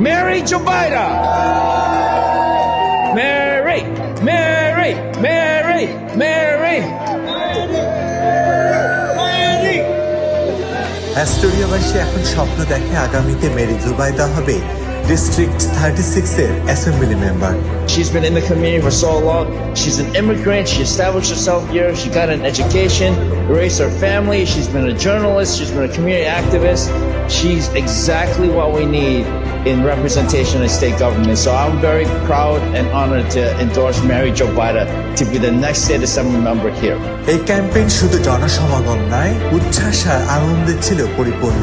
Mary Jubaida. Mary, Mary, Mary, Mary. অ্যাস্টোরিয়াবাসী এখন স্বপ্ন দেখে আগামীতে মেরি জুবাইদা হবে ডিস্ট্রিক্ট 36-এর assembly member. She's been in the community for so long. She's an immigrant. She established herself here. She got an education, raised her family. She's been a journalist. She's been a community activist. She's exactly what we need in representation in state government. So I'm very proud and honored to endorse Mary Jubaida to be the next state assembly member here. এই campaign শুধু জনসমাগম নয়, উচ্ছ্বাস আর আনন্দে ছিল পরিপূর্ণ।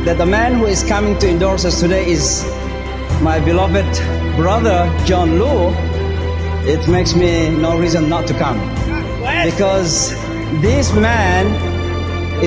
That the man who is coming to endorse us today is my beloved brother John Lu. It makes me no reason not to come, because this man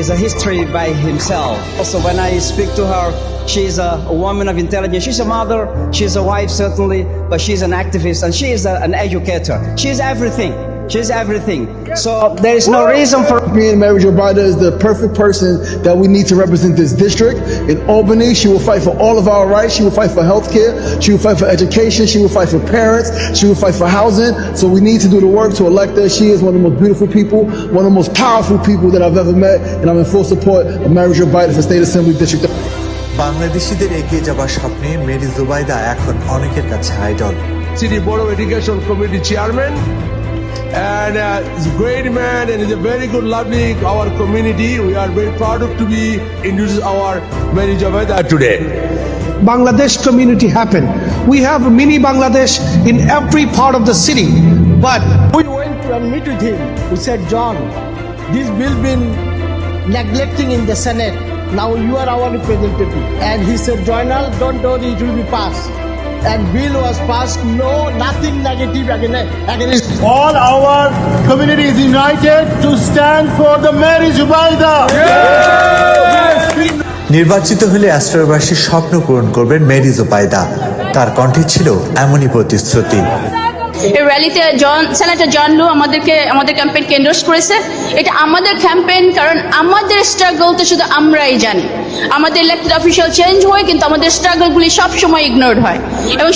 is a history by himself. Also, when I speak to her, she's a woman of intelligence. She's a mother, she's a wife certainly, but she's an activist and she is an educator. She's everything. She's everything. So there is no reason for me, and Mary Jubaida is the perfect person that we need to represent this district. In Albany, she will fight for all of our rights. She will fight for healthcare. She will fight for education. She will fight for parents. She will fight for housing. So we need to do the work to elect her. She is one of the most beautiful people, one of the most powerful people that I've ever met, and I'm in full support of Mary Jubaida for State Assembly District. বাংলাদেশিদের এগিয়ে যাবার স্বপ্নে Mary Zubaida এখন অনেকের কাছে idol. City Board of Education Committee Chairman, and he's a great man and he's a very good, lovely our community. We are very proud of to be introduced our Mary Jubaida today. Bangladesh community happen. We have mini Bangladesh in every part of the city, but we went to meet with him. We said, John, this bill been neglecting in the Senate. Now you are our representative. And he said, Joynal, don't worry, it will be passed. And bill was passed, no, nothing negative against. All our community is united to stand for the Mary Jubaida. নির্বাচিত হলে অ্যাস্টোরিয়াবাসীর স্বপ্ন পূরণ করবেন Mary Zubaida. তার কণ্ঠে ছিল এমনই প্রতিশ্রুতি। এই র্যালিতে সেনেটর জন লু আমাদের ক্যাম্পেইনকে এন্ডোর্স করেছে। এটা আমাদের ক্যাম্পেইন, কারণ আমাদের স্ট্রাগল তো শুধু আমরাই জানি। আমাদের ইলেক্টেড অফিসিয়াল চেঞ্জ হয়, কিন্তু আমাদের স্ট্রাগলগুলি সবসময় ইগনোরড হয়, এবং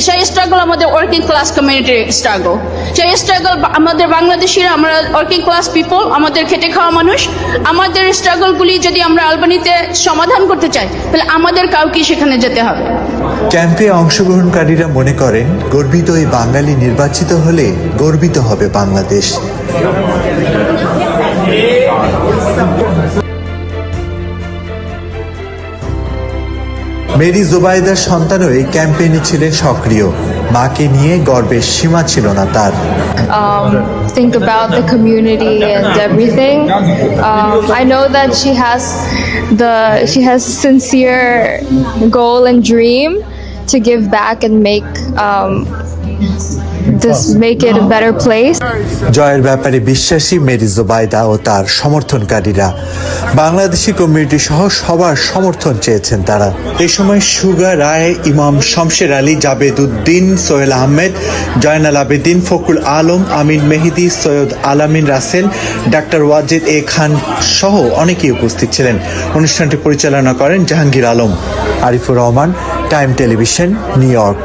সেই স্ট্রাগল আমাদের ওয়ার্কিং ক্লাস কমিউনিটির স্ট্রাগল। সেই স্ট্রাগল আমাদের বাংলাদেশিরা, আমরা ওয়ার্কিং ক্লাস পিপল, আমাদের খেটে খাওয়া মানুষ, আমাদের স্ট্রাগলগুলি যদি আমরা আলবানিতে সমাধান করতে চাই, তাহলে আমাদের কাউকে সেখানে যেতে হবে। ক্যাম্পে অংশগ্রহণকারীরা মনে করেন, গর্বিত এই বাঙালি নির্বাচিত হলে গর্বিত হবে বাংলাদেশ। মেরি জুবাইদার সন্তানও এই ক্যাম্পেইনে ছিলেন সক্রিয়। মাকে নিয়ে গর্বের সীমা ছিল না তার। Think about the community and everything. I know that she has a sincere goal and dream to give back and make it a better place. জয়ের ব্যাপারে বিশ্বাসী মেরি জুবাইদা ও তার সমর্থনকারীরা। বাংলাদেশি কমিউনিটি সহ সবার সমর্থন চেয়েছেন তারা। এই সময় সুগা রায়, ইমাম শমশের আলী, জাবেদ উদ্দিন, সোহেল আহমেদ, জয়নাল আবেদিন, ফখরুল আলম, আমিন মেহেদি, সৈয়দ আলামিন রাসেল, ডাক্তার ওয়াজেদ এ খান সহ অনেকেই উপস্থিত ছিলেন। অনুষ্ঠানটি পরিচালনা করেন Jahangir Alam. Arifur Rahman, time television, new York.